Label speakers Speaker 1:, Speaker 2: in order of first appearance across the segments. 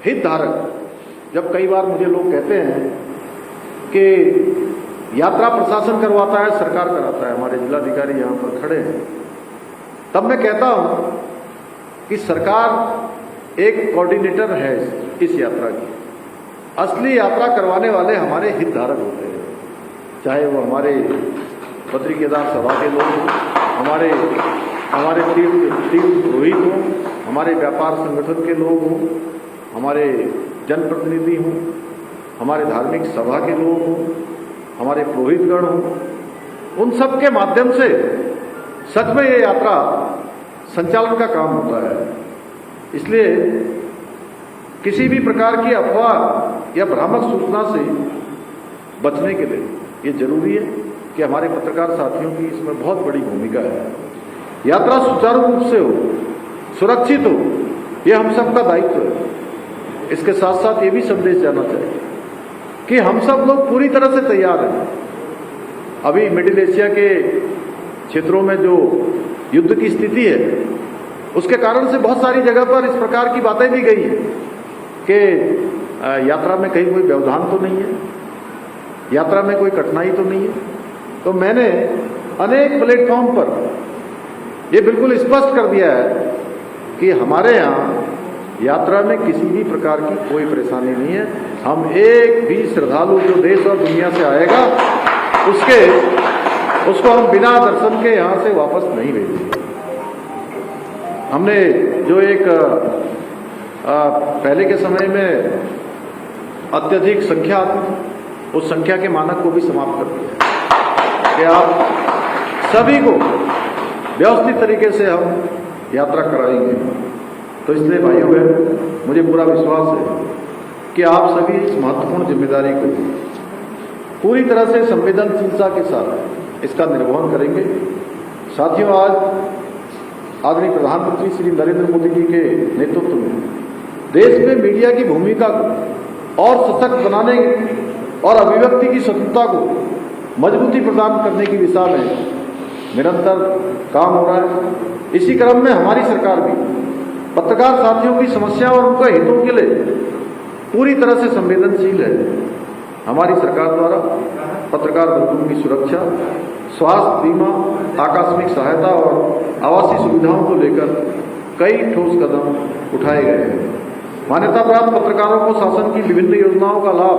Speaker 1: हितधारक, जब कई बार मुझे लोग कहते हैं कि यात्रा प्रशासन करवाता है, सरकार कराता है, हमारे जिलाधिकारी यहाँ पर खड़े हैं, तब मैं कहता हूं कि सरकार एक कोऑर्डिनेटर है इस यात्रा की। असली यात्रा करवाने वाले हमारे हितधारक होते हैं, चाहे वो हमारे पत्रिकेदार सभा के लोग हों, हमारे तीर्थ पुरोहित हों, हमारे व्यापार संगठन के लोग हों, हमारे जनप्रतिनिधि हों, हमारे धार्मिक सभा के लोग हों, हमारे पुरोहितगण हों, उन सब के माध्यम से सच में ये यात्रा संचालन का काम होता है। इसलिए किसी भी प्रकार की अफवाह या भ्रामक सूचना से बचने के लिए ये जरूरी है कि हमारे पत्रकार साथियों की इसमें बहुत बड़ी भूमिका है। यात्रा सुचारू रूप से हो, सुरक्षित हो, ये हम सबका दायित्व है। इसके साथ साथ ये भी संदेश जाना चाहिए कि हम सब लोग पूरी तरह से तैयार हैं। अभी मिडिल एशिया के क्षेत्रों में जो युद्ध की स्थिति है, उसके कारण से बहुत सारी जगह पर इस प्रकार की बातें भी गई हैं कि यात्रा में कहीं कोई व्यवधान तो नहीं है, यात्रा में कोई कठिनाई तो नहीं है। तो मैंने अनेक प्लेटफॉर्म पर ये बिल्कुल स्पष्ट कर दिया है कि हमारे यहाँ यात्रा में किसी भी प्रकार की कोई परेशानी नहीं है। हम एक भी श्रद्धालु जो देश और दुनिया से आएगा उसको हम बिना दर्शन के यहाँ से वापस नहीं भेजेंगे। हमने जो एक पहले के समय में अत्यधिक संख्या आती थी, उस संख्या के मानक को भी समाप्त कर दिया कि आप सभी को व्यवस्थित तरीके से हम यात्रा कराएंगे। तो इसलिए भाइयों बहनों, मुझे पूरा विश्वास है कि आप सभी इस महत्वपूर्ण जिम्मेदारी को पूरी तरह से संवेदनशीलता के साथ इसका निर्वहन करेंगे। साथियों, आज आदरणीय प्रधानमंत्री श्री नरेंद्र मोदी जी के नेतृत्व में देश में मीडिया की भूमिका को और सशक्त बनाने और अभिव्यक्ति की स्वतंत्रता को मजबूती प्रदान करने की दिशा में निरंतर काम हो रहा है। इसी क्रम में हमारी सरकार भी पत्रकार साथियों की समस्या और उनके हितों के लिए पूरी तरह से संवेदनशील है। हमारी सरकार द्वारा पत्रकार बंधुओं की सुरक्षा, स्वास्थ्य बीमा, आकस्मिक सहायता और आवासीय सुविधाओं को लेकर कई ठोस कदम उठाए गए हैं। मान्यता प्राप्त पत्रकारों को शासन की विभिन्न योजनाओं का लाभ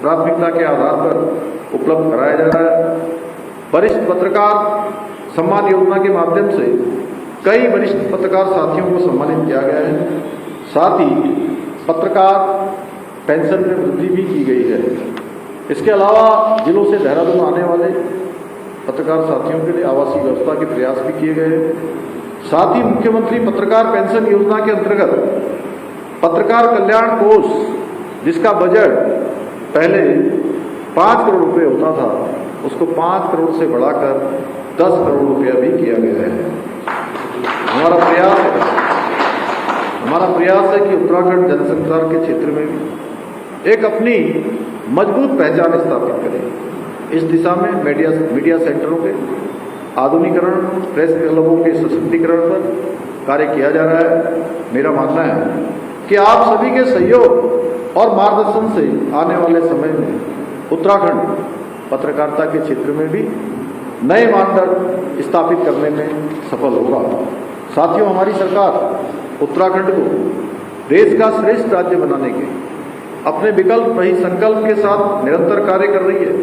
Speaker 1: प्राथमिकता के आधार पर उपलब्ध कराया जा रहा है। वरिष्ठ पत्रकार सम्मान योजना के माध्यम से कई वरिष्ठ पत्रकार साथियों को सम्मानित किया गया है। साथ ही पत्रकार पेंशन में वृद्धि भी की गई है। इसके अलावा जिलों से देहरादून आने वाले पत्रकार साथियों के लिए आवासीय व्यवस्था के प्रयास भी किए गए हैं। साथ ही मुख्यमंत्री पत्रकार पेंशन योजना के अंतर्गत पत्रकार कल्याण कोष, जिसका बजट पहले 5 करोड़ रुपए होता था, उसको 5 करोड़ से बढ़ाकर 10 करोड़ रुपया भी किया गया है। हमारा प्रयास है कि उत्तराखंड जनसंचार के क्षेत्र में भी एक अपनी मजबूत पहचान स्थापित करें। इस दिशा में मीडिया सेंटरों के आधुनिकीकरण, प्रेस क्लबों के सशक्तिकरण पर कार्य किया जा रहा है। मेरा मानना है कि आप सभी के सहयोग और मार्गदर्शन से आने वाले समय में उत्तराखंड पत्रकारिता के क्षेत्र में भी नए मानदंड स्थापित करने में सफल होगा। साथियों, हमारी सरकार उत्तराखंड को देश का श्रेष्ठ राज्य बनाने के अपने विकल्प नहीं संकल्प के साथ निरंतर कार्य कर रही है।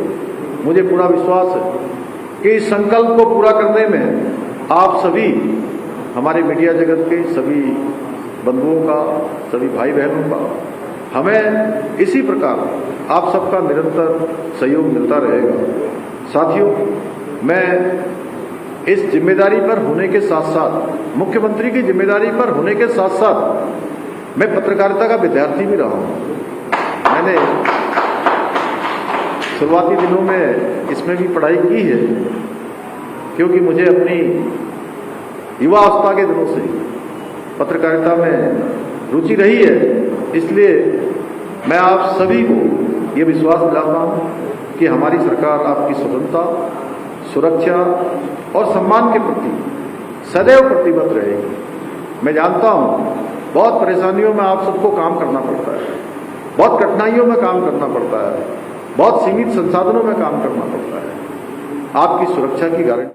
Speaker 1: मुझे पूरा विश्वास है कि इस संकल्प को पूरा करने में आप सभी, हमारे मीडिया जगत के सभी बंधुओं का, सभी भाई बहनों का, हमें इसी प्रकार आप सबका निरंतर सहयोग मिलता रहेगा। साथियों, मैं इस जिम्मेदारी पर होने के साथ साथ, मुख्यमंत्री की जिम्मेदारी पर होने के साथ साथ मैं पत्रकारिता का विद्यार्थी भी रहा हूं। मैंने शुरुआती दिनों में इसमें भी पढ़ाई की है, क्योंकि मुझे अपनी युवा अवस्था के दिनों से पत्रकारिता में रुचि रही है। इसलिए मैं आप सभी को ये विश्वास दिलाता हूं कि हमारी सरकार आपकी स्वतंत्रता, सुरक्षा और सम्मान के प्रति सदैव प्रतिबद्ध रहेगी। मैं जानता हूं बहुत परेशानियों में आप सबको काम करना पड़ता है, बहुत कठिनाइयों में काम करना पड़ता है, बहुत सीमित संसाधनों में काम करना पड़ता है। आपकी सुरक्षा की गारंटी